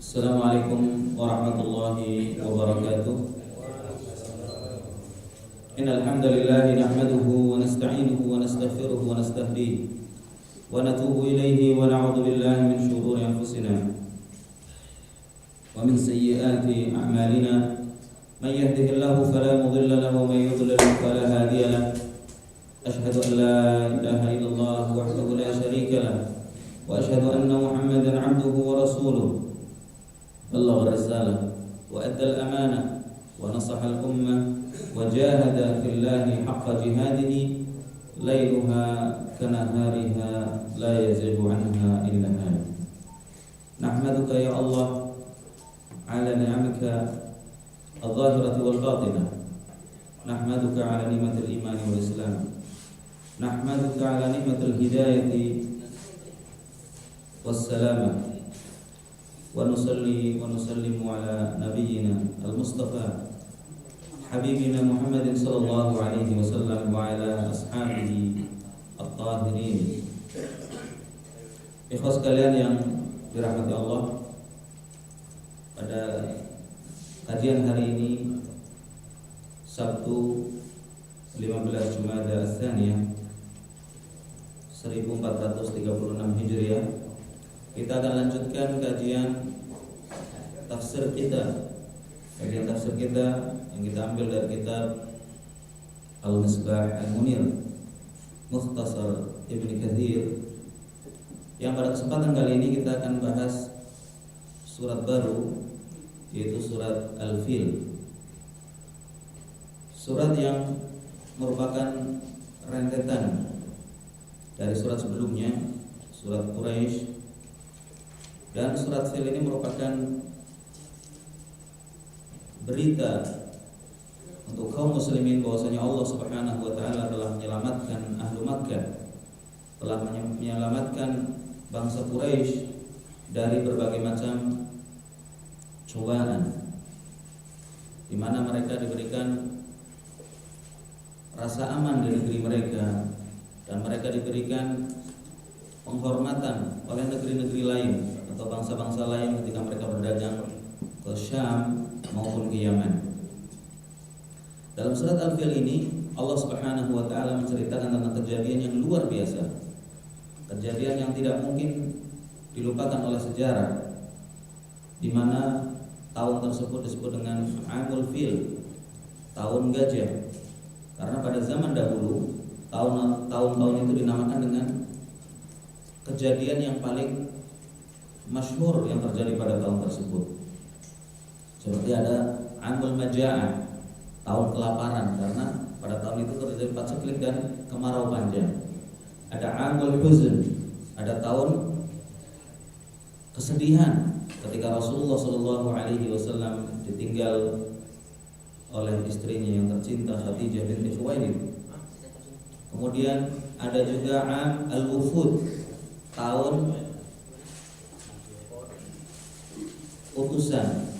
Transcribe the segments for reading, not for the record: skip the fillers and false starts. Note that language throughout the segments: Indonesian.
Assalamualaikum warahmatullahi wabarakatuh. Innal hamdalillah nahmaduhu wa nasta'inuhu wa nastaghfiruhu wa nastahdihi wa natubu ilayhi wa na'udzu billahi min shururi anfusina wa min sayyiati a'malina. Man yahdihillahu fala mudilla lahu wa man yudlil fala hadiya lahu. Ashhadu an la ilaha illallah wahdahu la syarika lahu wa ashhadu anna Muhammadan 'abduhu wa rasuluhu. بلغ الرسالة وأدى الأمانة ونصح الأمة وجاهد في الله حق جهاده ليلها كنهارها لا يزيغ عنها إلا هالك. نحمدك يا الله على نعمك الظاهرة والباطنة. نحمدك على نعمة الإيمان والإسلام. نحمدك على نعمة الهداية والسلامة. ونصلي ونسلم على نبينا المصطفى حبيبنا محمد صلى الله عليه وسلم وعلى أصحابه الطاهرين. Ikhwas sekalian yang dirahmati Allah, pada kajian hari ini Sabtu 15 Jumada Ats-Tsaniyah 1436 Hijriah, kita akan lanjutkan kajian tafsir kita. Kajian tafsir kita yang kita ambil dari kitab Al-Misbah Al-Munir Mukhtasar Ibnu Katsir, yang pada kesempatan kali ini kita akan bahas surat baru, yaitu surat Al-Fil. Surat yang merupakan rentetan dari surat sebelumnya, surat Quraisy. Dan surat Fil ini merupakan berita untuk kaum muslimin bahwasanya Allah Subhanahu wa taala telah menyelamatkan ahlu Makkah, telah menyelamatkan bangsa Quraisy dari berbagai macam cobaan, di mana mereka diberikan rasa aman di negeri mereka, dan mereka diberikan penghormatan oleh negeri-negeri lain atau bangsa-bangsa lain ketika mereka berdagang ke Syam maupun ke Yaman. Dalam surat Al-Fil ini Allah Subhanahu wa taala menceritakan tentang kejadian yang luar biasa, kejadian yang tidak mungkin dilupakan oleh sejarah, di mana tahun tersebut disebut dengan Amul Fil, tahun gajah. Karena pada zaman dahulu tahun-tahun itu dinamakan dengan kejadian yang paling masyhur yang terjadi pada tahun tersebut. Seperti ada Amul Maja'ah, tahun kelaparan, karena pada tahun itu terjadi paceklik dan kemarau panjang. Ada Amul Huzn, ada tahun kesedihan ketika Rasulullah SAW ditinggal oleh istrinya yang tercinta Khadijah binti Khuwailid. Kemudian ada juga Am Al-Wufud, tahun utusan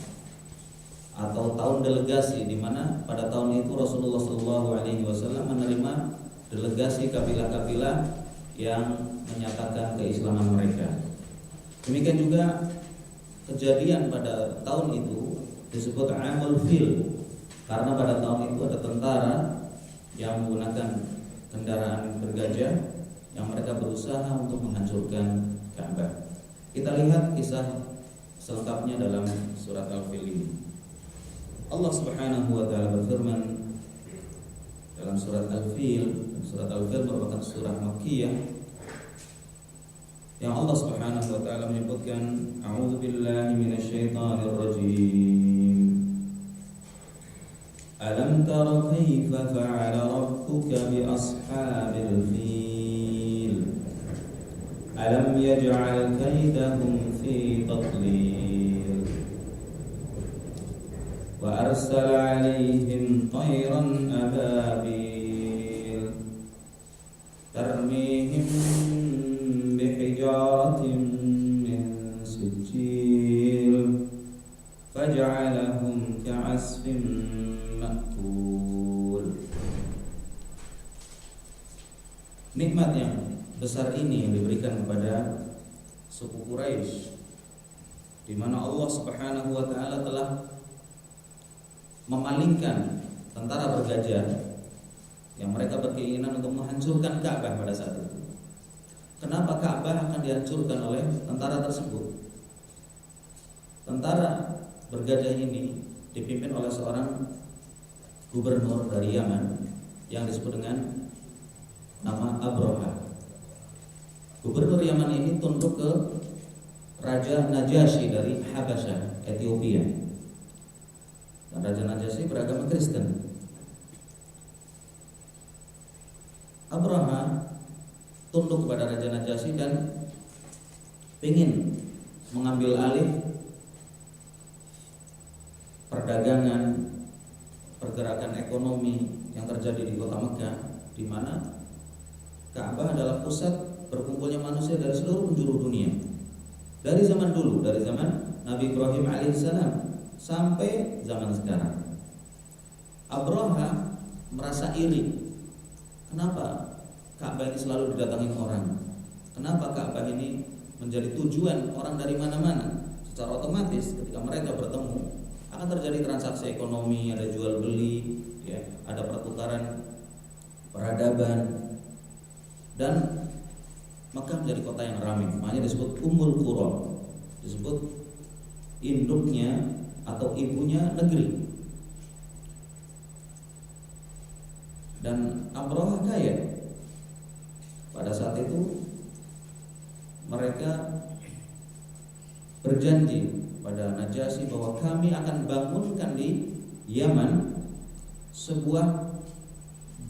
atau tahun delegasi, di mana pada tahun itu Rasulullah SAW menerima delegasi kabilah-kabilah yang menyatakan keislaman mereka. Demikian juga kejadian pada tahun itu disebut Amul Fil, karena pada tahun itu ada tentara yang menggunakan kendaraan bergajah yang mereka berusaha untuk menghancurkan Ka'bah. Kita lihat kisah selengkapnya dalam surat Al-Fil ini. Allah Subhanahu wa taala berfirman dalam surat Al-Fil. Surat Al-Fil merupakan surah Makkiyah yang Allah Subhanahu wa taala menyebutkan a'udzu billahi minasyaitonir rajim. Alam tara kaifa fa'ala rabbuka bi ashabil fil. Alam yaj'al kaidahum fi tadlil wa arsala 'alaihim tayran ababil tarmihim bihijaratin min sijil faj'alahum ka'asfin ma'kul. Nikmat yang besar ini yang diberikan kepada suku Quraisy di mana Allah Subhanahu wa taala telah memalingkan tentara bergajah yang mereka berkeinginan untuk menghancurkan Ka'bah pada saat itu. Kenapa Ka'bah akan dihancurkan oleh tentara tersebut? Tentara bergajah ini dipimpin oleh seorang gubernur dari Yaman yang disebut dengan nama Abraha. Gubernur Yaman ini tunduk ke Raja Najasyi dari Habasyah, Ethiopia. Dan Raja Najasyi beragama Kristen. Abraha tunduk kepada Raja Najasyi dan ingin mengambil alih perdagangan, pergerakan ekonomi yang terjadi di kota Mekah, di mana Ka'bah adalah pusat berkumpulnya manusia dari seluruh penjuru dunia. Dari zaman dulu, dari zaman Nabi Ibrahim alaihissalam sampai zaman sekarang. Abraha merasa iri. Kenapa Ka'bah ini selalu didatangi orang? Kenapa Ka'bah ini menjadi tujuan orang dari mana-mana? Secara otomatis ketika mereka bertemu akan terjadi transaksi ekonomi, ada jual beli, ya, ada pertukaran peradaban, dan Mekah menjadi kota yang ramai. Makanya disebut Ummul Qura, disebut induknya atau ibunya negeri. Dan Abraha kaya. Pada saat itu mereka berjanji pada Najasyi bahwa kami akan bangunkan di Yaman sebuah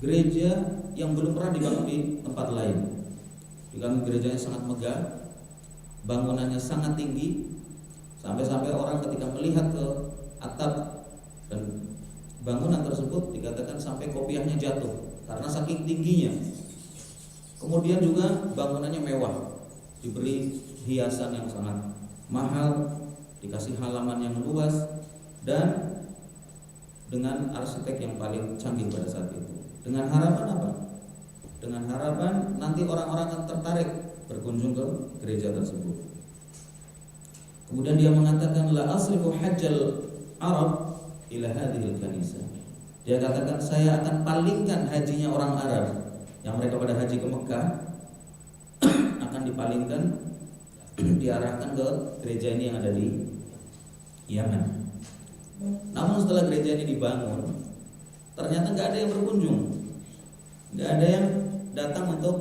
gereja yang belum pernah dibangun di tempat lain. Dengan gerejanya sangat megah, bangunannya sangat tinggi, sampai-sampai orang ketika melihat ke atap dan bangunan tersebut dikatakan sampai kopiahnya jatuh karena saking tingginya. Kemudian juga bangunannya mewah, diberi hiasan yang sangat mahal, dikasih halaman yang luas, dan dengan arsitek yang paling canggih pada saat itu. Dengan harapan apa? Dengan harapan nanti orang-orang akan tertarik berkunjung ke gereja tersebut. Kemudian dia mengatakan la asrifu hajjal Arab ila hadhil kanisah. Dia katakan saya akan palingkan hajinya orang Arab yang mereka pada haji ke Mekah akan dipalingkan, diarahkan ke gereja ini yang ada di Yaman. Namun setelah gereja ini dibangun, ternyata nggak ada yang berkunjung, nggak ada yang datang untuk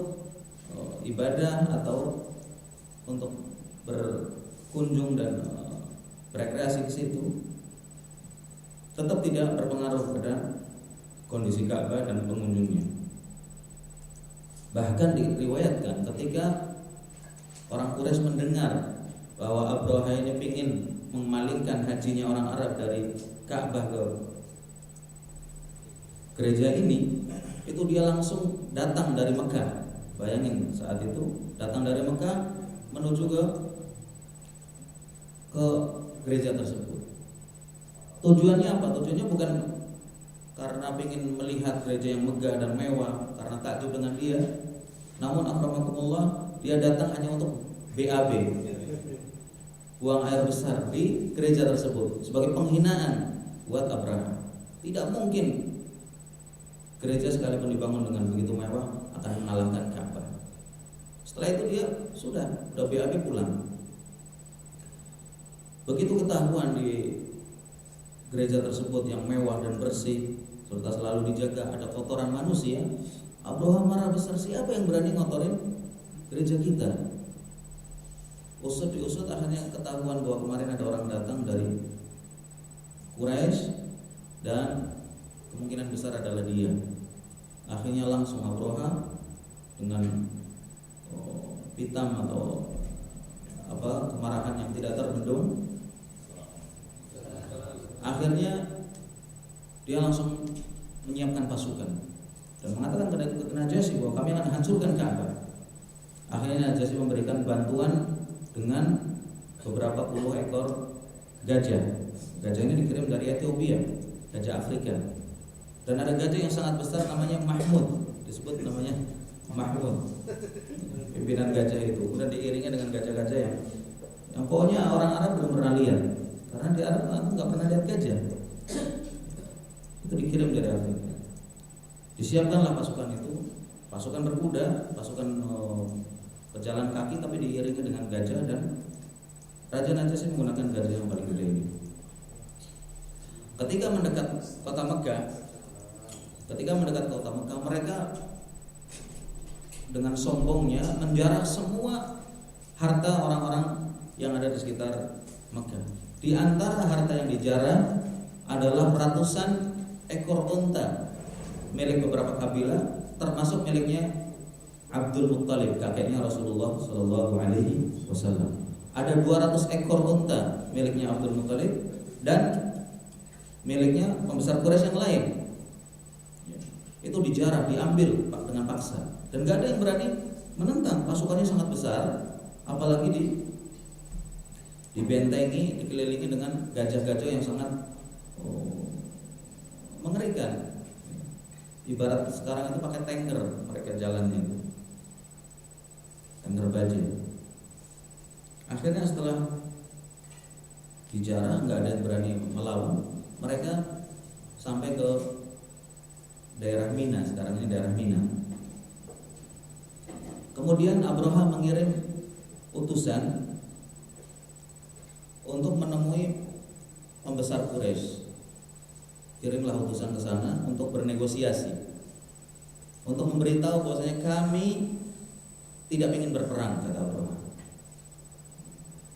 ibadah atau untuk berkunjung dan berekreasi ke situ. Tetap tidak berpengaruh pada kondisi Ka'bah dan pengunjungnya. Bahkan diriwayatkan ketika orang Quraisy mendengar bahwa Abraha ini ingin memalingkan hajinya orang Arab dari Ka'bah ke gereja ini, itu dia langsung datang dari Mekah. Bayangin saat itu datang dari Mekah menuju ke gereja tersebut. Tujuannya apa? Tujuannya bukan karena ingin melihat gereja yang megah dan mewah, karena takjub dengan dia. Namun akramakumullah, dia datang hanya untuk BAB, buang air besar di gereja tersebut sebagai penghinaan buat Abraha. Tidak mungkin gereja sekalipun dibangun dengan begitu mewah akan mengalahkan Ka'bah. Setelah itu dia sudah BAB pulang. Begitu ketahuan di gereja tersebut yang mewah dan bersih serta selalu dijaga ada kotoran manusia, Abraha marah besar. Siapa yang berani ngotorin gereja kita? Diusut akhirnya ketahuan bahwa kemarin ada orang datang dari Quraisy dan kemungkinan besar adalah dia. Akhirnya langsung Abraha dengan pitam atau kemarahan yang tidak terbendung, akhirnya dia langsung menyiapkan pasukan dan mengatakan kepada Najasyi bahwa kami akan hancurkan Ka'bah. Akhirnya Najasyi memberikan bantuan dengan beberapa puluh ekor gajah. Gajah ini dikirim dari Ethiopia, gajah Afrika. Dan ada gajah yang sangat besar namanya Mahmud, disebut namanya Mahmud, pimpinan gajah itu. Kemudian diiringnya dengan gajah-gajah yang Yang pokoknya orang Arab belum pernah lihat, karena di Arab nggak pernah lihat gajah. Itu dikirim dari Afrika. Disiapkanlah pasukan itu, pasukan berkuda, pasukan pejalan kaki, tapi diiringi dengan gajah, dan Raja Najasyi menggunakan gajah yang paling gede ini. Ketika mendekat kota Mekah, mereka dengan sombongnya menjarah semua harta orang-orang yang ada di sekitar Mekah. Di antara harta yang dijarah adalah ratusan ekor unta milik beberapa kabilah, termasuk miliknya Abdul Muttalib, kakeknya Rasulullah Shallallahu Alaihi Wasallam. Ada 200 ekor unta miliknya Abdul Muttalib dan miliknya pembesar Quraisy yang lain. Itu dijarah, diambil dengan paksa, dan gak ada yang berani menentang. Pasukannya sangat besar, apalagi dibentengi, dikelilingi dengan gajah-gajah yang sangat mengerikan. Ibarat sekarang itu pakai tanker mereka jalannya itu, tanker baja. Akhirnya setelah dijarah, nggak ada yang berani melawan. Mereka sampai ke daerah Mina, sekarang ini daerah Mina. Kemudian Abraha mengirim utusan untuk menemui pembesar Quraisy. Kirimlah utusan ke sana untuk bernegosiasi, untuk memberitahu bahwasanya kami tidak ingin berperang, kata Abraha.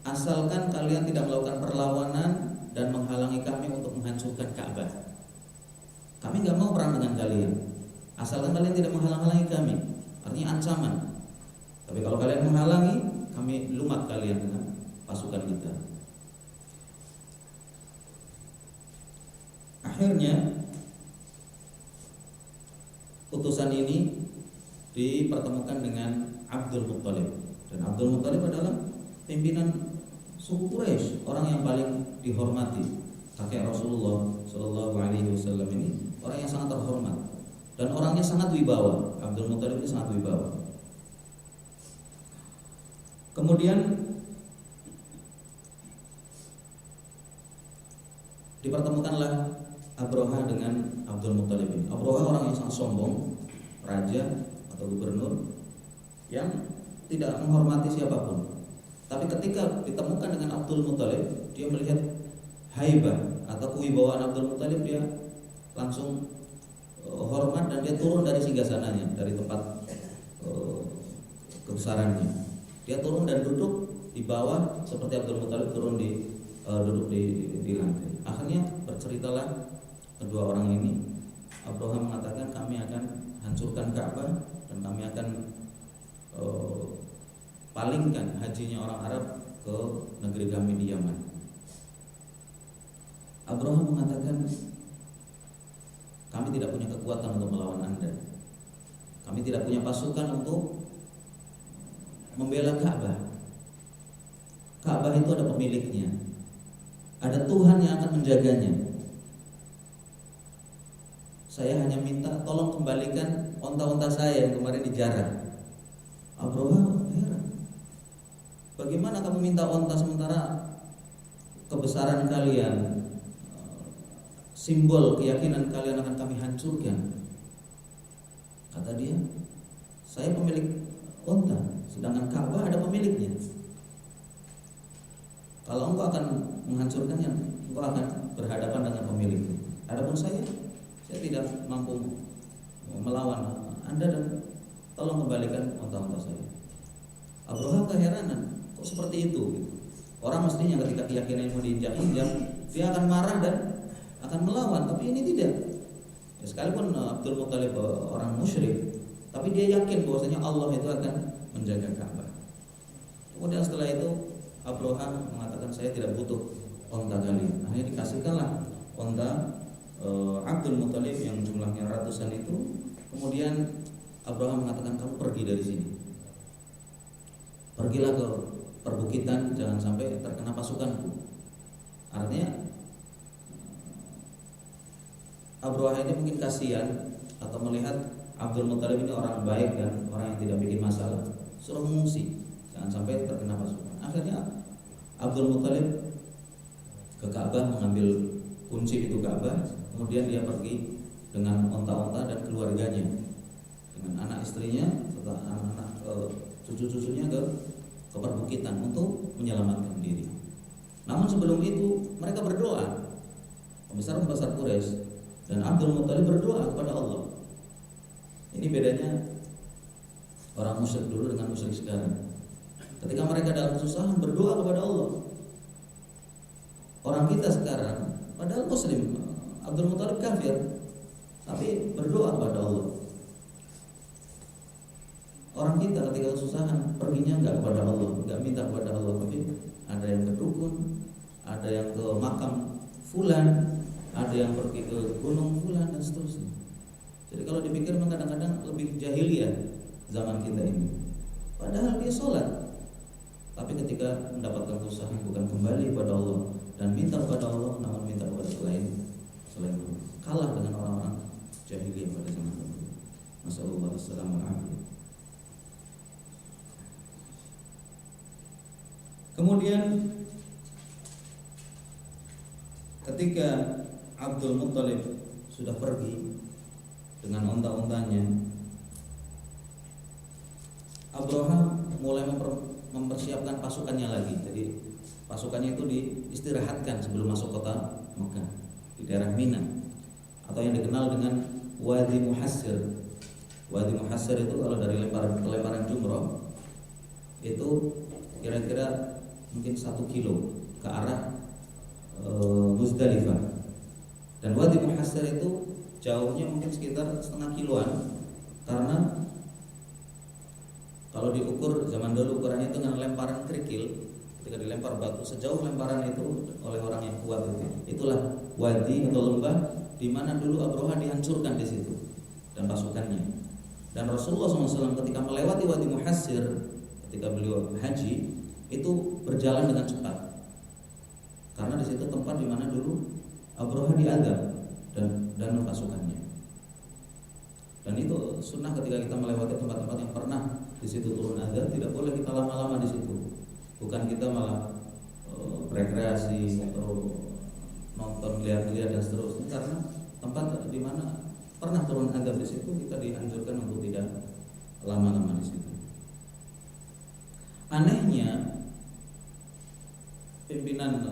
Asalkan kalian tidak melakukan perlawanan dan menghalangi kami untuk menghancurkan Ka'bah. Kami nggak mau perang dengan kalian, asalkan kalian tidak menghalang-halangi kami. Artinya ancaman. Tapi kalau kalian menghalangi, kami lumat kalian dengan pasukan kita. Akhirnya utusan ini dipertemukan dengan Abdul Muttalib, dan Abdul Muttalib adalah pimpinan suku Quraisy, orang yang paling dihormati. Kakek Rasulullah Shallallahu Alaihi Wasallam ini orang yang sangat terhormat dan orangnya sangat wibawa. Abdul Muttalib ini sangat wibawa. Kemudian dipertemukanlah Abraha dengan Abdul Muttalib ini. Abraha orang yang sangat sombong, raja atau gubernur yang tidak menghormati siapapun. Tapi ketika ditemukan dengan Abdul Muttalib, dia melihat haibah atau kewibawaan Abdul Muttalib, dia langsung hormat dan dia turun dari singgasananya, dari tempat kebesarannya. Dia turun dan duduk di bawah seperti Abdul Muttalib turun duduk di lantai. Akhirnya berceritalah kedua orang ini. Abraha mengatakan, kami akan hancurkan Ka'bah dan kami akan palingkan hajinya orang Arab ke negeri kami di Yaman. Abraha mengatakan, kami tidak punya kekuatan untuk melawan Anda. Kami tidak punya pasukan untuk membela Ka'bah. Ka'bah itu ada pemiliknya, ada Tuhan yang akan menjaganya. Saya hanya minta tolong kembalikan onta-onta saya yang kemarin dijarah. Abraha heran, bagaimana kamu minta onta sementara kebesaran kalian, simbol keyakinan kalian akan kami hancurkan? Kata dia, saya pemilik onta, sedangkan Ka'bah ada pemiliknya. Kalau engkau akan menghancurkannya, engkau akan berhadapan dengan pemiliknya. Adapun saya tidak mampu melawan Anda dan tolong kembalikan onta-onta saya. Abraha keheranan, kok seperti itu? Orang mestinya ketika keyakinan mau diinjak-injak, dia akan marah dan akan melawan, tapi ini tidak. Ya, sekalipun Abdul Muttalib orang musyrik, tapi dia yakin bahwasanya Allah itu akan menjaga Ka'bah. Kemudian setelah itu Abraha mengatakan, saya tidak butuh onta kalian. Akhirnya dikasihkanlah onta Abdul Muttalib yang jumlahnya ratusan itu. Kemudian Abraha mengatakan, kamu pergi dari sini, pergilah ke perbukitan, jangan sampai terkena pasukanku. Artinya Abraha ini mungkin kasihan atau melihat Abdul Muttalib ini orang baik dan orang yang tidak bikin masalah, suruh mengungsi, jangan sampai terkena pasukan. Akhirnya Abdul Muthalib ke Ka'bah mengambil kunci itu Ka'bah, kemudian dia pergi dengan onta-onta dan keluarganya, dengan anak istrinya serta anak-anak cucu-cucunya ke perbukitan untuk menyelamatkan diri. Namun sebelum itu mereka berdoa, pembesar-pembesar Quraisy dan Abdul Muthalib berdoa kepada Allah. Ini bedanya orang musyrik dulu dengan musyrik sekarang. Ketika mereka dalam kesusahan berdoa kepada Allah. Orang kita sekarang padahal muslim, Abdul Muthalib kafir, tapi berdoa kepada Allah. Orang kita ketika kesusahan perginya enggak kepada Allah, enggak minta kepada Allah, tapi ada yang ke dukun, ada yang ke makam fulan, ada yang pergi ke gunung fulan dan seterusnya. Jadi kalau dipikir memang kadang-kadang lebih jahiliyah zaman kita ini. Padahal dia sholat, tapi ketika mendapatkan kesusahan bukan kembali kepada Allah dan minta kepada Allah, namun minta kepada selain Allah. Kalah dengan orang-orang jahiliyah pada zaman itu. Nasallallahu alaihi wasallam. Kemudian ketika Abdul Muthalib sudah pergi dengan onta-ontanya, Abraha mulai mempersiapkan pasukannya lagi. Jadi pasukannya itu diistirahatkan sebelum masuk kota Mekah di daerah Mina atau yang dikenal dengan Wadi Muhassir. Wadi Muhassir itu kalau dari pelemparan jumroh itu kira-kira mungkin 1 kilo ke arah Muzdalifah. Dan Wadi Muhassir itu jauhnya mungkin sekitar setengah kiloan, karena kalau diukur zaman dulu ukurannya itu dengan lemparan kerikil. Ketika dilempar batu sejauh lemparan itu oleh orang yang kuat itulah wadi atau lembah di mana dulu Abraha dihancurkan di situ dan pasukannya. Dan Rasulullah SAW ketika melewati Wadi Muhassir ketika beliau haji itu berjalan dengan cepat, karena di situ tempat di mana dulu Abraha diadab dan pasukannya. Dan itu sunnah ketika kita melewati tempat-tempat yang pernah di situ turun azab, tidak boleh kita lama-lama di situ. Bukan kita malah rekreasi atau nonton lihat-lihat dan seterusnya, karena tempat di mana pernah turun azab di situ kita dianjurkan untuk tidak lama-lama di situ. Anehnya pimpinan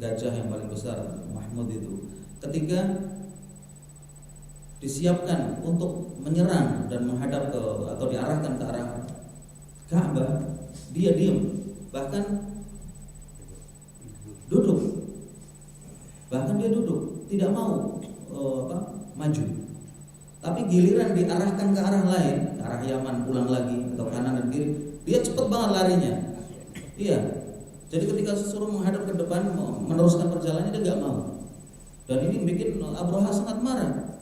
gajah yang paling besar Mahmud itu ketika disiapkan untuk menyerang dan menghadap ke atau diarahkan ke arah Ka'bah, dia diam, bahkan dia duduk, tidak mau maju. Tapi giliran diarahkan ke arah lain, ke arah Yaman pulang lagi atau kanan dan kiri, dia cepat banget larinya. Iya. Jadi ketika disuruh menghadap ke depan meneruskan perjalanannya dia nggak mau. Dan ini bikin Abraha sangat marah.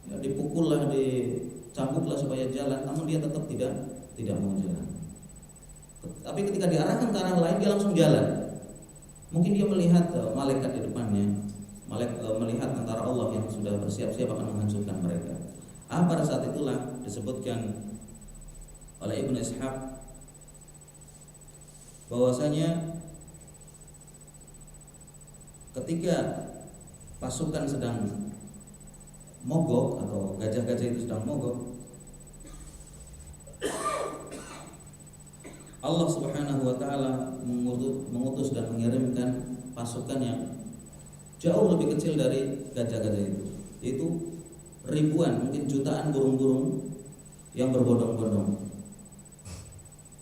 Ya, dipukullah, dicambuklah supaya jalan, namun dia tetap tidak mau jalan. Tapi ketika diarahkan ke arah lain dia langsung jalan. Mungkin dia melihat malaikat di depannya, melihat tentara Allah yang sudah bersiap-siap akan menghancurkan mereka. Pada saat itulah disebutkan oleh Ibnu Ishaq bahwasanya ketika pasukan sedang mogok atau gajah-gajah itu sedang mogok, Allah Subhanahu wa taala mengutus dan mengirimkan pasukan yang jauh lebih kecil dari gajah-gajah itu. Itu ribuan, mungkin jutaan burung-burung yang berbondong-bondong.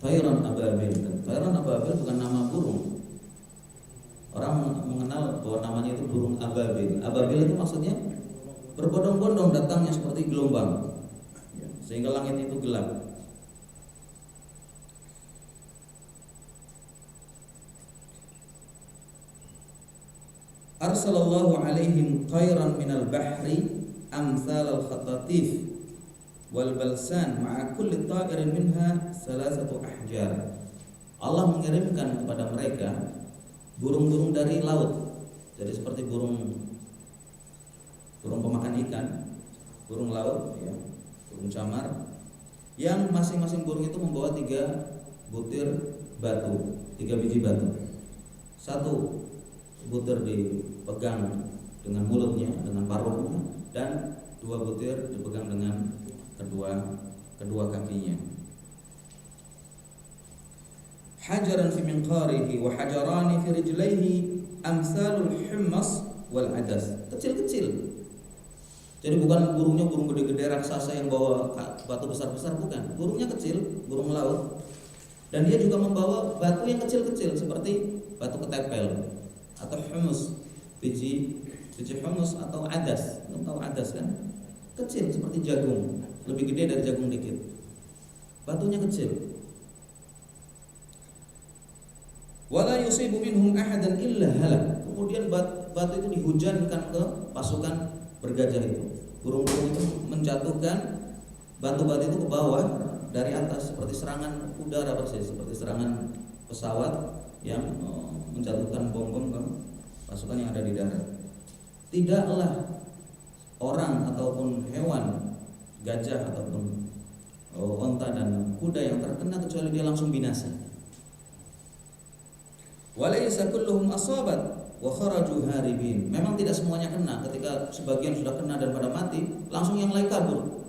Tayran ababil. Tayran ababil bukan nama burung. Orang mengenal bahwa namanya itu burung ababil. Ababil itu maksudnya berbondong-bondong, datangnya seperti gelombang, sehingga langit itu gelap. Arsalallahu alaihim khairan minal bahri amsal al-khatatif wal balsan ma'a kulli ta'irin minha salasatu ahjar. Allah mengirimkan kepada mereka burung-burung dari laut. Jadi seperti burung pemakan ikan, burung laut ya, burung camar, yang masing-masing burung itu membawa 3 butir batu. 3 biji batu. 1 butir dipegang dengan mulutnya, dengan paruhnya, dan 2 butir dipegang dengan kedua kakinya. Hajaran fi minqarihi wa hajarani fi rijlaihi amsalul himmas wal adas. Kecil-kecil. Jadi bukan burungnya burung gede-gede raksasa yang bawa batu besar-besar, bukan. Burungnya kecil, burung laut. Dan dia juga membawa batu yang kecil-kecil seperti batu ketepel atau humus, biji humus atau adas. Kamu tahu adas kan? Kecil seperti jagung, lebih gede dari jagung dikit. Batunya kecil. Wala yusibu minhum ahadan illa halak. Kemudian batu itu dihujankan ke pasukan bergajah itu. Burung-burung itu menjatuhkan batu-batu itu ke bawah dari atas seperti serangan udara persis, seperti serangan pesawat yang menjatuhkan bom-bom ke pasukan yang ada di darat. Tidaklah orang ataupun hewan, gajah ataupun onta dan kuda yang terkena kecuali dia langsung binasa. Walaysa kulluhum asabat wa kharaju haribin. Memang tidak semuanya kena. Ketika sebagian sudah kena dan pada mati, langsung yang lain kabur.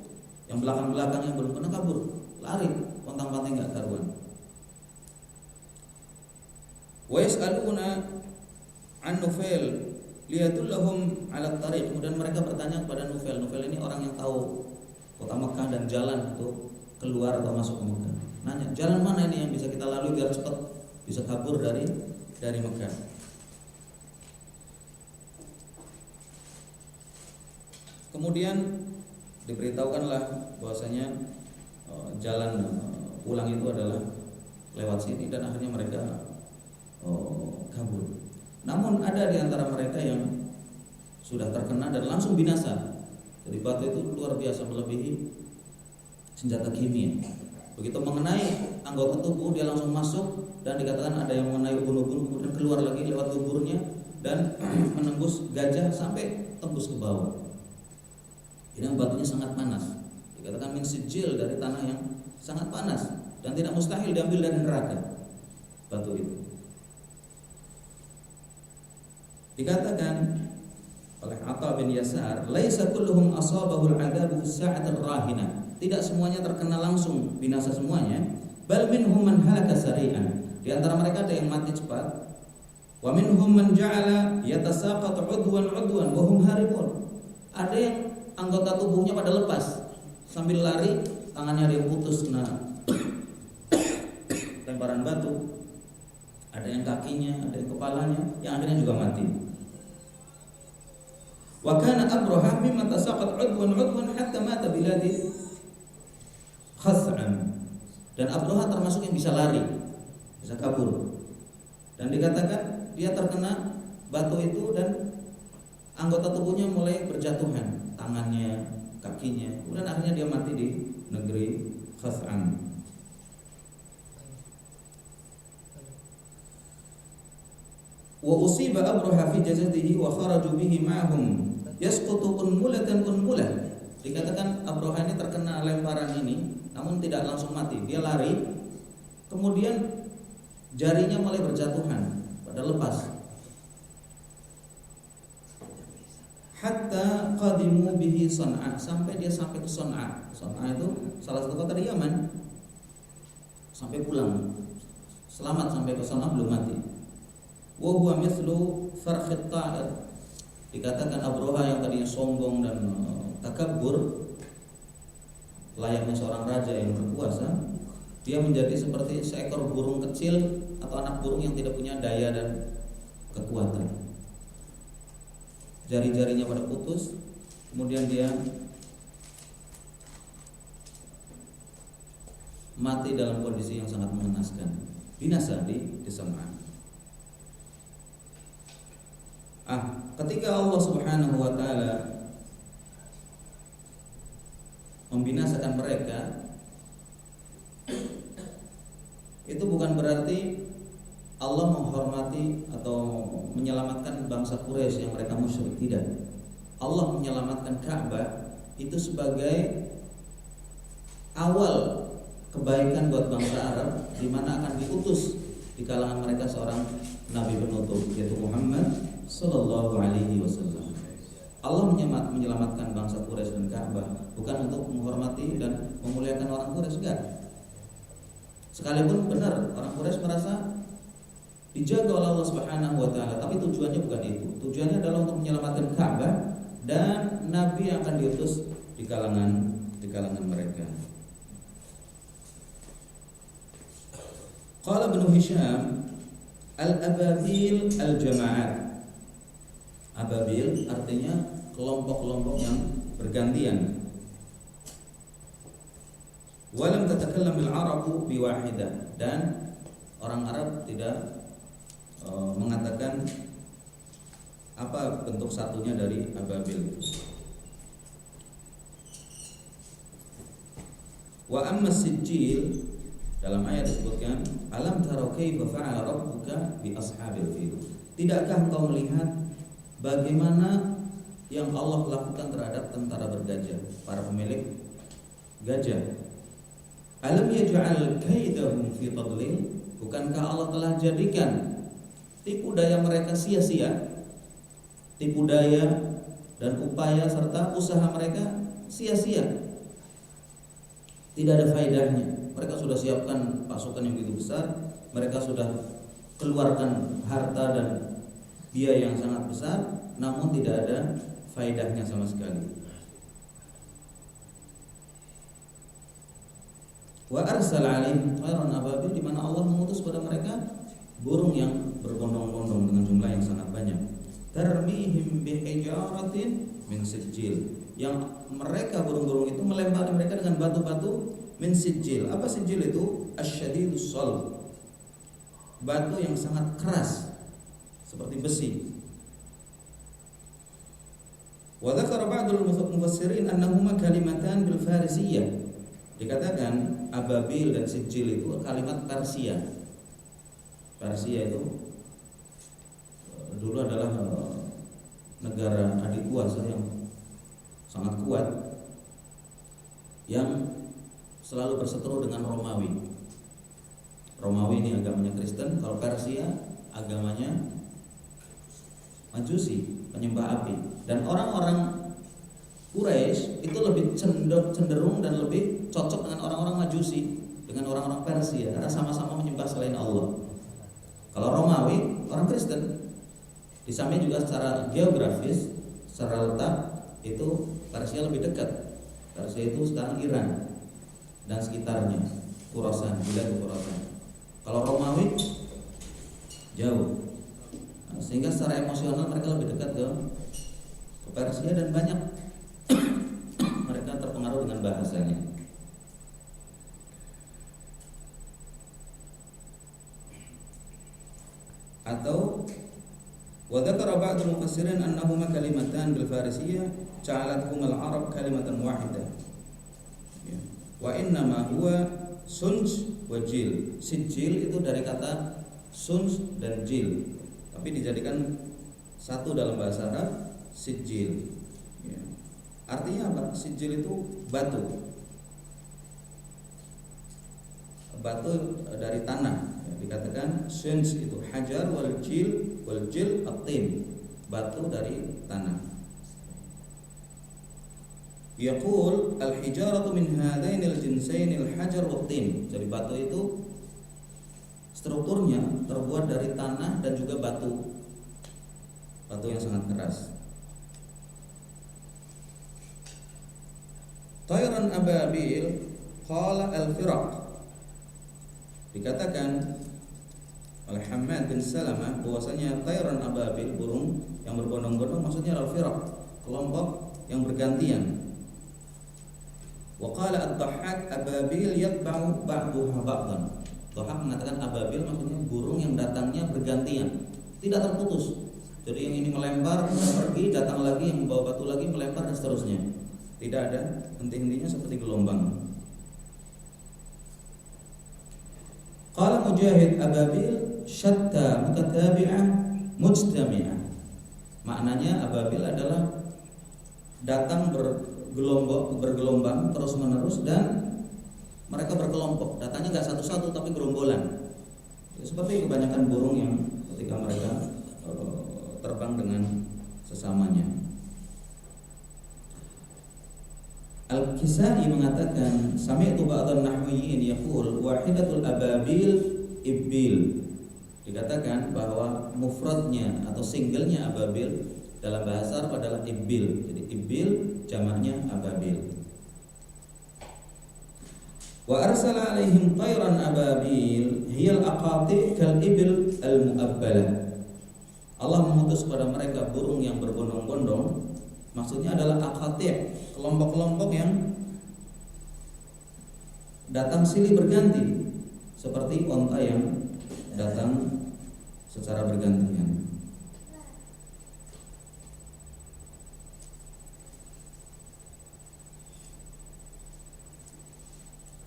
Yang belakang-belakang yang belum kena kabur, lari, pontang-panting enggak karuan. Wa yas'aluna an Nufail liyadullahum 'ala tariq. Kemudian mereka bertanya kepada Nufail. Nufail ini orang yang tahu kota Mekah dan jalan untuk keluar atau masuk ke Mekah. Nanya, jalan mana ini yang bisa kita lalui biar cepat bisa kabur dari Mekah. Kemudian diberitahukanlah bahwasanya jalan pulang itu adalah lewat sini dan akhirnya mereka kabur. Namun ada di antara mereka yang sudah terkena dan langsung binasa. Jadi batu itu luar biasa, melebihi senjata kimia. Begitu mengenai anggota tubuh dia langsung masuk dan dikatakan ada yang mengenai ubun-ubun kemudian keluar lagi lewat tuburnya dan menembus gajah sampai tembus ke bawah. Ini batunya sangat panas. Dikatakan min sijil, dari tanah yang sangat panas dan tidak mustahil diambil dari neraka batu itu. Dikatakan oleh Atha bin Yasar, laisa kulluhum asabahul adzab fi sa'atir rahina. Tidak semuanya terkena langsung binasa semuanya. Bal minhum man halaka sari'an. Di antara mereka ada yang mati cepat. Wa minhum man ja'ala yatasaqatu udwan wa hum haribun. Ada yang anggota tubuhnya pada lepas sambil lari, tangannya ada yang putus kena lemparan batu, ada yang kakinya, ada yang kepalanya, yang akhirnya juga mati. Wa kana Abraha mimman tasaqat udwan hatta mata biladi Khaz'an. Dan Abraha termasuk yang bisa lari, bisa kabur. Dan dikatakan dia terkena batu itu dan anggota tubuhnya mulai berjatuhan, tangannya, kakinya. Kemudian akhirnya dia mati di negeri Khaz'an. Wa usiba Abraha fi jasadihi wa kharaju bihi ma'hum yasqutu unmulatan unmulah. Dikatakan Abraha ini terkena lemparan ini namun tidak langsung mati. Dia lari, kemudian jarinya mulai berjatuhan, pada lepas. Hatta qadimu bihi San'a, sampai dia sampai ke San'a. San'a itu salah satu kota di Yaman. Sampai pulang, selamat sampai ke San'a, belum mati. Wa huwa mithlu farkhit ta'ir. Dikatakan Abraha yang tadinya sombong dan takabur, layaknya seorang raja yang berkuasa, dia menjadi seperti seekor burung kecil atau anak burung yang tidak punya daya dan kekuatan. Jari-jarinya pada putus, kemudian dia mati dalam kondisi yang sangat mengenaskan, binasa di San'a. Ketika Allah Subhanahu wa taala membinasakan mereka, itu bukan berarti Allah menghormati atau menyelamatkan bangsa Quraisy yang mereka musyrik, tidak. Allah menyelamatkan Ka'bah itu sebagai awal kebaikan buat bangsa Arab, di mana akan diutus di kalangan mereka seorang nabi penutup, yaitu Muhammad sallallahu alaihi wasallam. Allah menyelamatkan bangsa Quraisy dan Ka'bah bukan untuk menghormati dan memuliakan orang Quraisy, enggak. Sekalipun benar orang Quraisy merasa dijaga oleh Allah Subhanahu wa taala, tapi tujuannya bukan itu. Tujuannya adalah untuk menyelamatkan Ka'bah dan nabi yang akan diutus di kalangan mereka. Qala Ibnu Hisham, al-ababil al-jama'at. Ababil artinya kelompok-kelompok yang bergantian. Walam tatakallam al-arabu biwahidah, dan orang Arab tidak mengatakan apa bentuk satunya dari ababil. Wa amma sijil, dalam ayat disebutkan alam tara kaifa fa'ala rabbuka bi ashabil fil. Tidakkah engkau melihat bagaimana yang Allah lakukan terhadap tentara bergajah, para pemilik gajah? Alam yaj'al kaidahum fi tadlil. Bukankah Allah telah jadikan tipu daya mereka sia-sia? Tipu daya dan upaya serta usaha mereka sia-sia, tidak ada faedahnya. Mereka sudah siapkan pasukan yang begitu besar, mereka sudah keluarkan harta dan biaya yang sangat besar, namun tidak ada faedahnya sama sekali. Wa arsala alaihim tayran ababil, di mana Allah mengutus pada mereka burung yang berbondong-bondong dengan jumlah yang sangat banyak. Tarmihim bihijaratin min sijil, yang mereka burung-burung itu melempari mereka dengan batu-batu min sijil. Apa sijil itu? Asyadidus salb, batu yang sangat keras seperti besi. Wa dzakara ba'dul mufassirin annahuma kalimatan bil farisiyah. Dikatakan ababil dan sijil itu kalimat Persia. Persia itu dulu adalah negara adik kuasa yang sangat kuat, yang selalu berseteru dengan Romawi. Romawi ini agamanya Kristen, kalau Persia agamanya Majusi, penyembah api. Dan orang-orang Quraisy itu lebih cenderung dan lebih cocok dengan orang-orang Majusi, dengan orang-orang Persia, karena sama-sama menyembah selain Allah. Kalau Romawi, orang Kristen. Di samping juga secara geografis, secara letak itu Persia lebih dekat. Persia itu sekarang Iran dan sekitarnya, Khurasan, wilayah Khurasan. Kalau Romawi jauh. Nah, sehingga secara emosional mereka lebih dekat ke Persia, dan banyak mereka terpengaruh dengan bahasanya. Atau wa dzakara ba'dul mufassirin annahuma kalimatan bil farisiyah ja'alathum al-arab kalimatan wahidah. Wa innama huwa sunj wa jil. Sijil itu dari kata sunj dan jil, tapi dijadikan satu dalam bahasa Arab, sijil. Artinya apa? Sijil itu batu, batu dari tanah. Dikatakan sunj itu hajar, wal jil at-tin, batu dari tanah. Yaqul al-hijaratu min hadainil jinsainil hajar wat-tin. Jadi batu itu strukturnya terbuat dari tanah dan juga batu yang sangat keras. Tayran ababil qala al-firaq. Dikatakan oleh Hammad bin Salamah bahwasanya tayran ababil, burung yang berbondong-bondong, maksudnya al-firaq, kelompok yang bergantian. Wa qala ad-dhahhak ababil yatba'u ba'daha ba'dan. Dhahhak mengatakan ababil maksudnya burung yang datangnya bergantian, tidak terputus. Jadi yang ini melempar, pergi, datang lagi, yang membawa batu lagi, melempar, dan seterusnya. Tidak ada henti-hentinya seperti gelombang. Qala Mujahid ababil syatta mutatabi'ah mujtami'ah. Maknanya ababil adalah datang bergelombang terus menerus, dan mereka berkelompok. Datangnya enggak satu-satu tapi gerombolan. seperti kebanyakan burung yang ketika mereka terbang dengan sesamanya. Al-Kisai mengatakan, sami'tu ba'dhan nahwiyyin yaqul wahidatul ababil ibbil. Dikatakan bahwa mufradnya atau singlenya ababil dalam bahasa Arab adalah ibbil. Jadi ibbil jamaknya ababil. Wa arsala alaihim tayran ababil hiyal aqati kal ibil al mu'abbalah. Allah mengutus kepada mereka burung yang berbondong-bondong. Maksudnya adalah aqati', kelompok-kelompok yang datang silih berganti, seperti onta yang datang secara bergantian.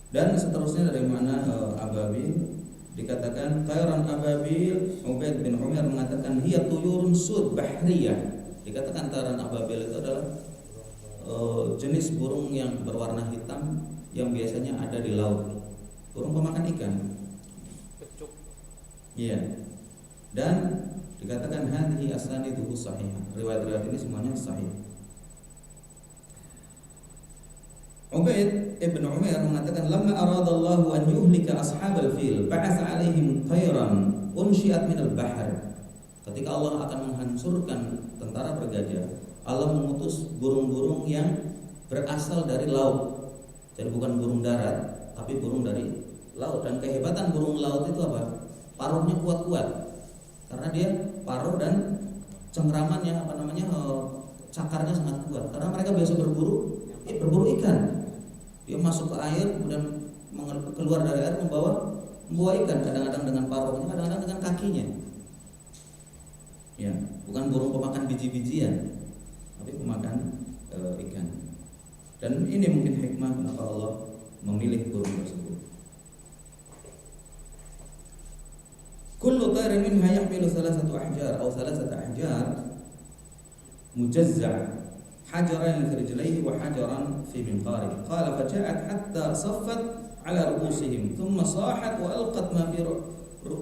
Dan seterusnya dari mana ababil dikatakan tayran ababil. Ubaid bin Umar mengatakan hiya tuyurun sud bahriyah. Dikatakan tayran ababil itu adalah jenis burung yang berwarna hitam yang biasanya ada di laut. Burung pemakan ikan. Pecuk. Iya. Dan dikatakan hadhihi asaniduhu sahihah. Riwayat-riwayat ini semuanya sahih. Ubaid ibn Umar mengatakan lamma aradallahu an yuhlika ashabal fil ba'atha alaihim tayran unshiat minal bahr. Ketika Allah akan menghancurkan tentara bergajah, Allah mengutus burung-burung yang berasal dari laut. Jadi bukan burung darat, tapi burung dari laut. Dan kehebatan burung laut itu apa? Paruhnya kuat-kuat. Karena dia paruh dan cengkramannya cakarnya sangat kuat. Karena mereka biasa berburu ikan. Dia masuk ke air kemudian keluar dari air membawa ikan, kadang-kadang dengan paruhnya, kadang-kadang dengan kakinya. Ya, bukan burung pemakan biji-bijian, tapi pemakan ikan. Dan ini mungkin hikmah kenapa Allah memilih burung tersebut. Kullu tayrin minha yahmilu thalathatu ahjar aw thalathata ahjar mujazza' hajaran fi rijlaihi wa hajaran fi minqari. Qala faja'at hatta saffat ala ru'usihim thumma sahat wa alqat ma fi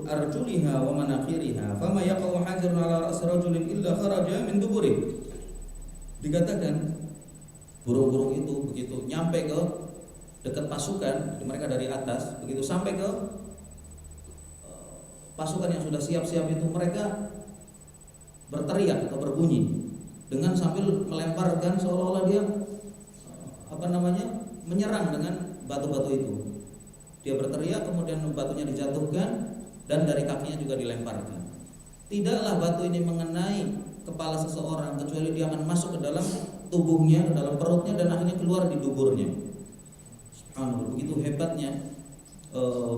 arjuliha wa manaqiriha fama yaqa'u hajarun ala ra's rajulin illa kharaja min duburihi. Dikatakan burung-burung itu begitu nyampe ke dekat pasukan, mereka dari atas, begitu sampai ke pasukan yang sudah siap-siap itu, mereka berteriak atau berbunyi dengan sambil melemparkan seolah-olah dia menyerang dengan batu-batu itu. Dia berteriak, kemudian batunya dijatuhkan dan dari kakinya juga dilemparkan. Tidaklah batu ini mengenai kepala seseorang kecuali dia akan masuk ke dalam tubuhnya, ke dalam perutnya dan akhirnya keluar di duburnya. Subhanallah, begitu hebatnya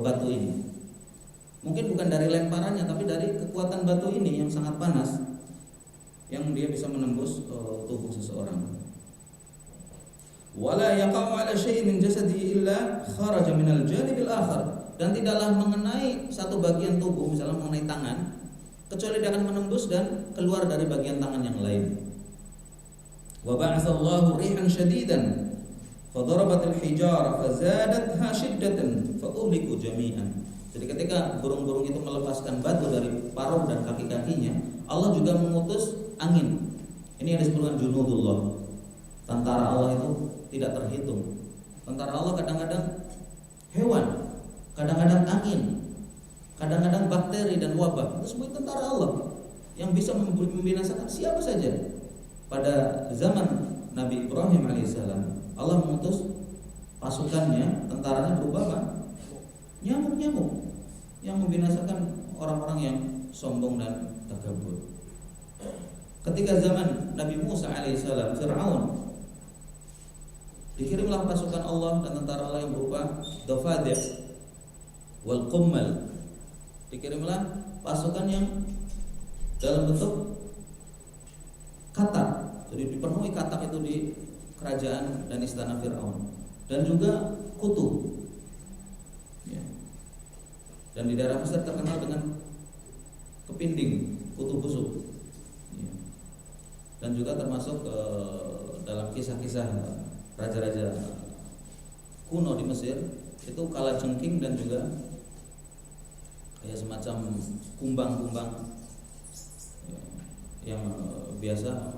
batu ini. Mungkin bukan dari lemparannya, tapi dari kekuatan batu ini yang sangat panas, yang dia bisa menembus tubuh seseorang. Wala yaqa'u 'ala syai'in min jasadihi illa kharaja min al-janib al-akhar. Dan tidaklah mengenai satu bagian tubuh, misalnya mengenai tangan, kecuali dia akan menembus dan keluar dari bagian tangan yang lain. Wa ba'atsallahu rihan syadidan fadarabat al-hijara fazadatha shiddatan fa uhliku jami'an. Jadi ketika burung-burung itu melepaskan batu dari paruh dan kaki-kakinya, Allah juga mengutus angin. Ini yang disebutkan junudullah. Tentara Allah itu tidak terhitung. Tentara Allah kadang-kadang hewan, kadang-kadang angin, kadang-kadang bakteri dan wabah. Itu semua tentara Allah yang bisa membinasakan siapa saja. Pada zaman Nabi Ibrahim alaihissalam, Allah mengutus pasukannya, tentaranya berupa apa? Nyamuk-nyamuk yang membinasakan orang-orang yang sombong dan takabur. Ketika zaman Nabi Musa alaihissalam, Fir'aun, dikirimlah pasukan Allah dan tentara Allah yang berupa dafadih wal qummal. Dikirimlah pasukan yang dalam bentuk katak. Jadi dipenuhi katak itu di kerajaan dan istana Fir'aun, dan juga kutu. Dan di daerah Mesir terkenal dengan kepinding, kutu busuk. Dan juga termasuk dalam kisah-kisah raja-raja kuno di Mesir itu kalajengking dan juga kayak semacam kumbang-kumbang yang biasa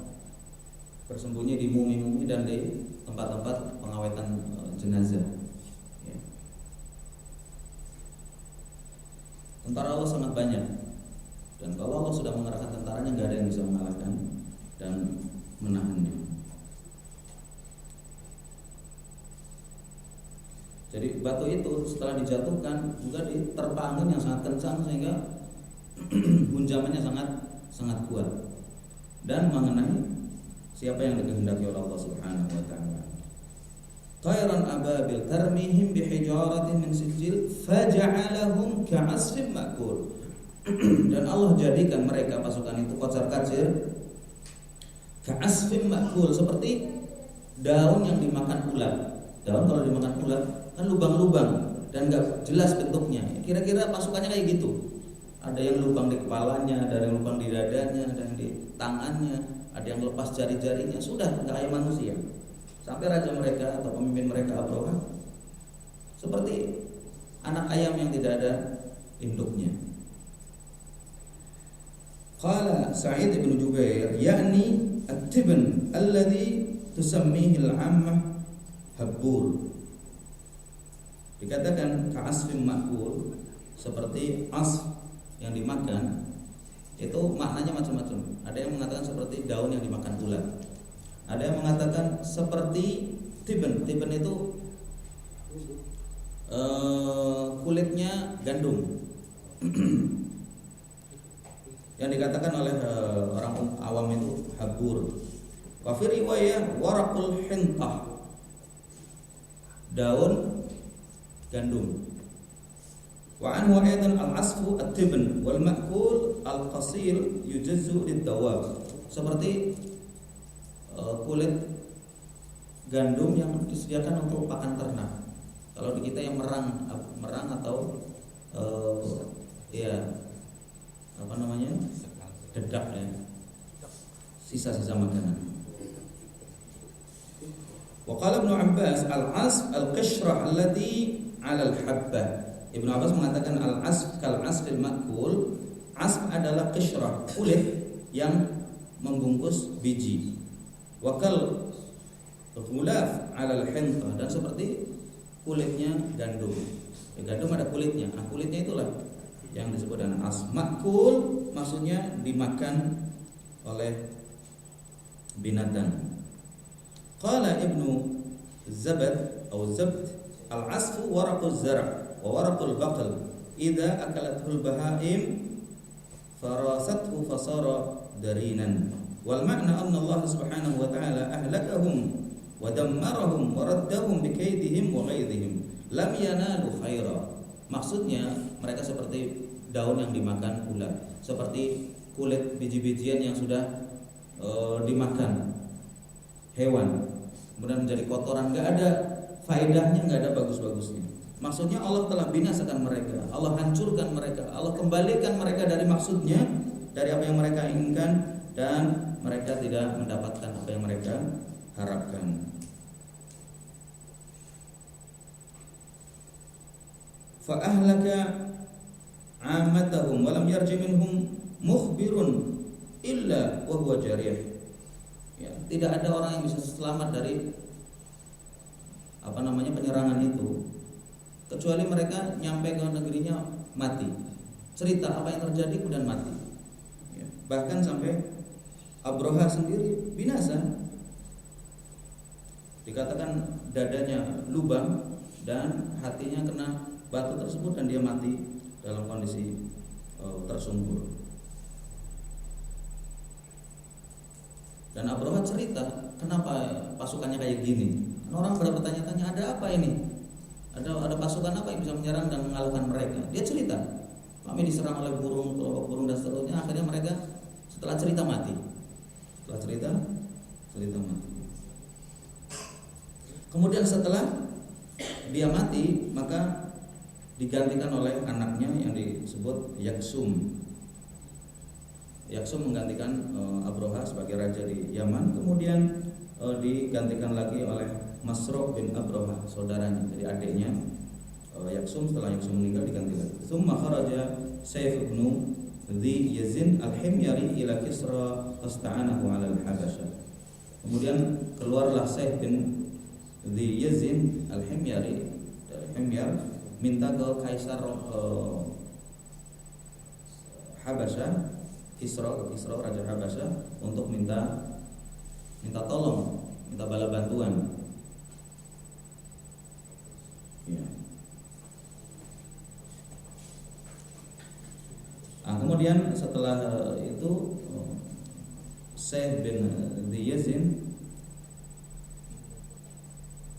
bersembunyi di mumi-mumi dan di tempat-tempat pengawetan jenazah. Ya. Tentara Allah sangat banyak, dan kalau Allah sudah mengerahkan tentaranya, nggak ada yang bisa mengalahkan dan menahannya. Jadi batu itu setelah dijatuhkan juga diterpa angin yang sangat kencang sehingga gunjamannya sangat kuat dan mengenai siapa yang dikehendaki oleh Allah Subhanahu wa taala. Tayran ababil tarmihim bihijaratin min sijil faja'alahum ka'asfin ma'kul. Dan Allah jadikan mereka pasukan itu kocar-kacir ka'asfin ma'kul, seperti daun yang dimakan ulat. Daun kalau dimakan ulat kan lubang-lubang dan enggak jelas bentuknya. Kira-kira pasukannya kayak gitu. Ada yang lubang di kepalanya, ada yang lubang di dadanya, ada yang di tangannya, ada yang lepas jari-jarinya. Sudah enggak kayak manusia. Sampai raja mereka atau pemimpin mereka Abraha seperti anak ayam yang tidak ada induknya. Qala Sa'id bin Jubair, yakni at-tibn alladhi tusammihi al-'ammah habbur. Dikatakan ka'asfin ma'kul, seperti asf yang dimakan. Itu maknanya macam-macam. Ada yang mengatakan seperti daun yang dimakan ulat. Ada yang mengatakan seperti tiben. Tiben itu kulitnya gandum. Yang dikatakan oleh orang awam itu habur. Wa fi riwayah waraqul hintah, daun gandum. Wa anhu aidan al-asfu at-tibn wal ma'kul al-qasil yujazzu lid-dawab. Seperti kulit gandum yang disediakan untuk pakan ternak. Kalau di kita yang merang atau dedak ya, sisa-sisa makanan. Wa qala Ibnu Abbas al-asf al-qishrah allati 'ala al-habbah. Ibnu Abbas mengatakan al-asf kal-asfil ma'kul. Asf adalah qishrah, kulit yang membungkus biji. Wa kal ghulaf 'ala al-hintah, dan seperti kulitnya gandum. Ya, gandum ada kulitnya. Nah, kulitnya itulah yang disebut dengan asf. Ma'kul maksudnya dimakan oleh binatang. Qala Ibnu Zabad atau Zabt, al-asfu waraquz zar' wa waraqul baql idza akalathul bahaim farasathu fasara darinan. Wal ma'na anna Allah Subhanahu wa ta'ala ahlakahum wa dammarahum wa raddahum bikaidihim wa ghaidihim lam yanalu khaira. Maksudnya mereka seperti daun yang dimakan ulat, seperti kulit biji-bijian yang sudah dimakan hewan, kemudian menjadi kotoran, nggak ada faedahnya, nggak ada bagus-bagusnya. Maksudnya Allah telah binasakan mereka, Allah hancurkan mereka, Allah kembalikan mereka dari maksudnya, dari apa yang mereka inginkan, dan mereka tidak mendapatkan apa yang mereka harapkan. Fa ahlaka 'ammatahum wa lam yarji minhum mukhbirun illa wa huwa jarih. Ya, tidak ada orang yang bisa selamat dari penyerangan itu kecuali mereka nyampe ke negerinya mati. Cerita apa yang terjadi kemudian mati. Ya, bahkan sampai Abraha sendiri binasa. Dikatakan dadanya lubang dan hatinya kena batu tersebut dan dia mati dalam kondisi tersungkur. Dan Abraha cerita kenapa pasukannya kayak gini. Orang pada bertanya-tanya, ada apa ini? Ada pasukan apa yang bisa menyerang dan mengalahkan mereka? Dia cerita, kami diserang oleh burung, kelompok burung dan seterusnya. Akhirnya mereka setelah cerita mati. Cerita mati. Kemudian setelah dia mati, maka digantikan oleh anaknya yang disebut Yaksum. Yaksum menggantikan Abraha sebagai raja di Yaman. Kemudian digantikan lagi oleh Masruq bin Abraha, saudaranya, jadi adiknya Yaksum. Setelah Yaksum meninggal diganti lagi. Tsumma kharaja Saif bin Dhi Yazin al-Himyari ila Kisra fasta'anahu 'ala al-Habasyah. Kemudian keluarlah Saif bin Dhi Yazin al-Himyari dari Himyar minta ke Kaisar Habasyah, Kisra Raja Habasyah untuk minta tolong, minta bala bantuan. Ya. Nah, kemudian setelah itu Saif bin Dhi Yazin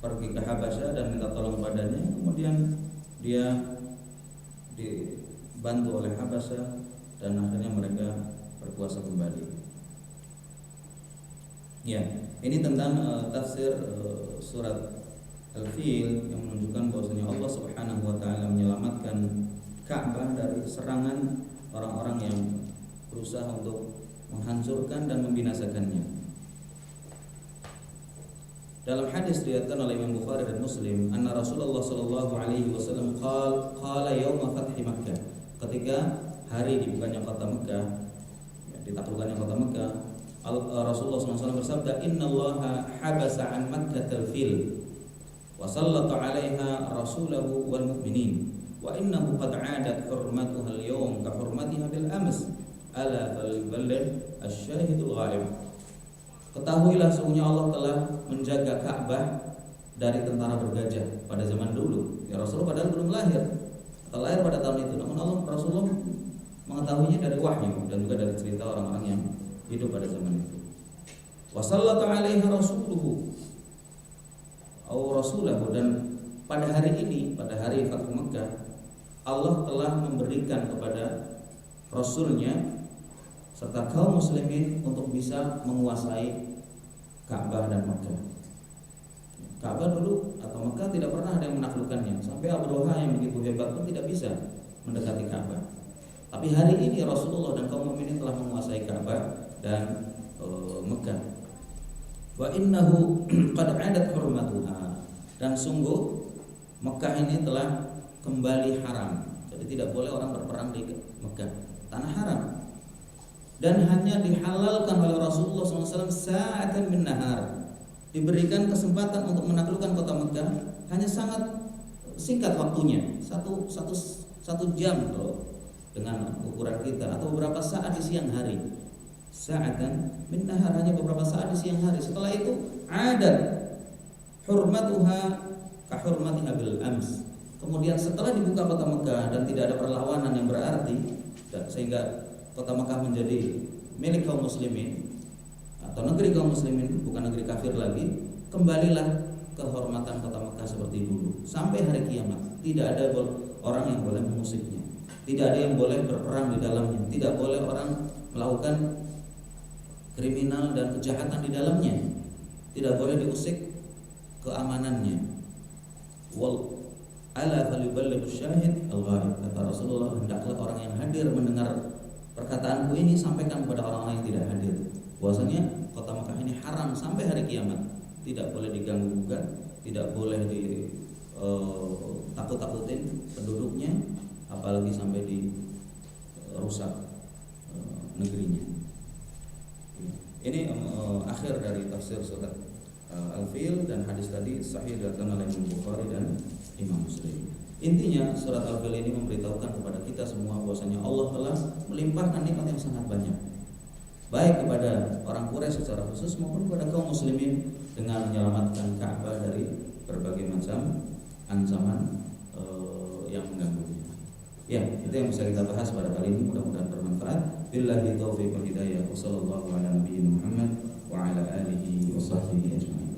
pergi ke Habasyah dan minta tolong padanya. Kemudian dia dibantu oleh Habasyah dan akhirnya mereka berkuasa kembali. Ya, ini tentang tafsir surat Al-Fil yang menunjukkan bahwasanya Allah Subhanahu wa taala menyelamatkan Ka'bah dari serangan orang-orang yang berusaha untuk menghancurkan dan membinasakannya. Dalam hadis diriwayatkan oleh Imam Bukhari dan Muslim, anna Rasulullah sallallahu alaihi wasallam qala yauma fathi Makkah, ketika hari dibukanya kota Mekah, ditaklukkannya kota Mekah, Rasulullah SAW bersabda, innallaha habasa an Makkatal fil wa sallata 'alaiha rasulahu wal mu'minin wa innahu qad 'adat hurmatuha al-yawm ka hurmatiha bil ams ala falballigh asy-syahidul ghaib. Ketahuilah sesungguhnya Allah telah menjaga Ka'bah dari tentara bergajah pada zaman dulu. Ya, Rasulullah padahal belum lahir atau lahir pada tahun itu, namun Rasulullah mengetahuinya dari wahyu dan juga dari cerita orang-orang yang hidup pada zaman itu. Wa sallata 'alaiha rasuluhu rasulahu, dan pada hari ini, pada hari Fathu Makkah, Allah telah memberikan kepada Rasulnya serta kaum muslimin untuk bisa menguasai Ka'bah dan Makkah. Ka'bah dulu atau Makkah tidak pernah ada yang menaklukkannya, sampai Abraha yang begitu hebat pun tidak bisa mendekati Ka'bah. Tapi hari ini Rasulullah dan kaum mukminin telah menguasai Ka'bah dan Mekah. Wa innahu qad 'adat hurmatuha, dan sungguh Mekah ini telah kembali haram. Jadi tidak boleh orang berperang di Mekah, tanah haram. Dan hanya dihalalkan oleh Rasulullah SAW sa'atan min nahar. Diberikan kesempatan untuk menaklukkan kota Mekah hanya sangat singkat waktunya, satu jam loh, dengan ukuran kita, atau beberapa saat di siang hari. Sa'atan min nahar, hanya beberapa saat di siang hari. Setelah itu adat hurmatuha ka hurmati abil ams. Kemudian setelah dibuka kota Mekah dan tidak ada perlawanan yang berarti, sehingga kota Mekah menjadi milik kaum muslimin atau negeri kaum muslimin, bukan negeri kafir lagi, kembalilah kehormatan kota Mekah seperti dulu sampai hari kiamat. Tidak ada orang yang boleh mengusiknya, tidak ada yang boleh berperang di dalamnya, tidak boleh orang melakukan kriminal dan kejahatan di dalamnya, tidak boleh diusik keamanannya. Wal ala falyuballigh syahid al-ghaib, kata Rasulullah, hendaklah orang yang hadir mendengar perkataanku ini sampaikan kepada orang-orang yang tidak hadir, bahwasanya kota Mekah ini haram sampai hari kiamat, tidak boleh diganggu gugat, tidak boleh takut-takutin penduduknya, apalagi sampai dirusak negerinya. Ini akhir dari tafsir surat Al-Fil, dan hadis tadi sahih diriwayatkan oleh Imam Bukhari dan Imam Muslim. Intinya surat Al-Fil ini memberitahukan kepada kita semua bahwasanya Allah telah melimpahkan nikmat yang sangat banyak, baik kepada orang Quraisy secara khusus maupun kepada kaum muslimin dengan menyelamatkan Ka'bah dari berbagai macam ancaman yang mengganggunya. Ya, itu yang bisa kita bahas pada kali ini, mudah-mudahan bermanfaat. Billahi taufiq wal hidayah. Wassallallahu ala nabiyina Muhammad wa ala alihi wa sahbihi ajma'in.